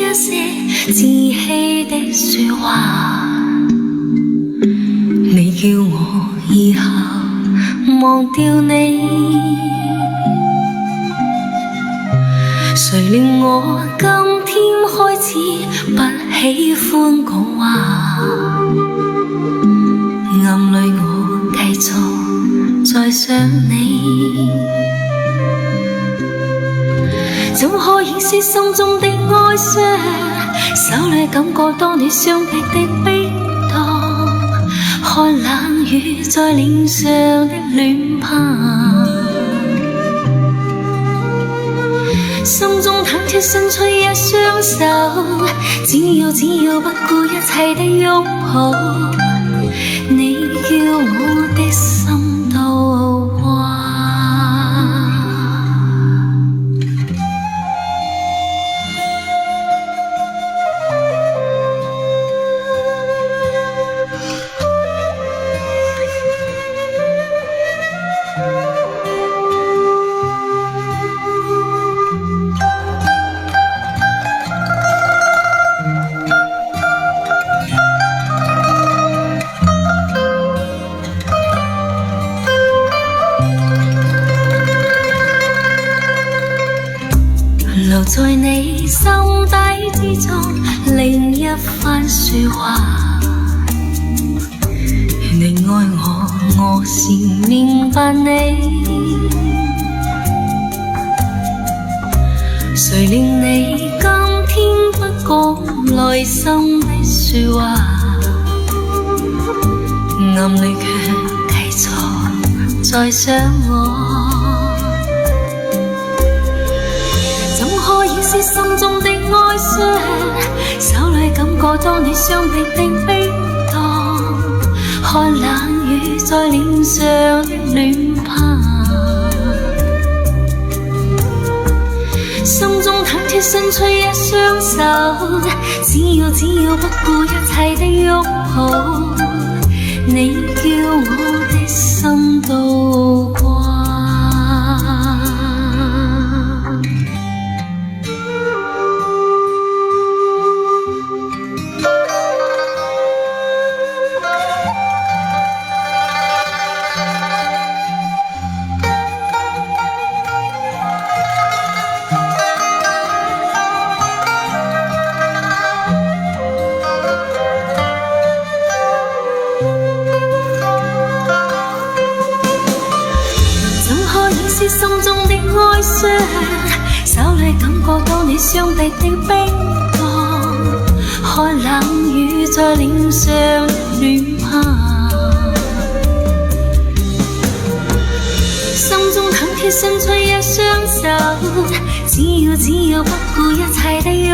一些稚氣的說話，你叫我以後忘掉你，誰令我今天開始不喜歡講話，暗裡我繼續在想你，怎可以說心中的哀傷，手裏感覺當你雙臂的冰凍，看冷雨在臉上的亂拍，心中忐忑伸出一雙手，只要不顧一切的擁抱，你叫我的心都掛。留在你心底之中另一番說話，你愛我，我是明白你，誰令你今天不講內心的說話，暗裏卻繼續在想我，是心中的哀傷，手裏感覺當你雙臂的冰凍，看冷雨在臉上的亂拍，心中忐忑伸出一雙手，只要不顧一切的擁抱，你叫我的心都掛。心中的哀傷，手裏感覺到你雙臂的冰凍，看冷雨在臉上亂拍，心中忐忑伸出一雙手，只要不顧一切的擁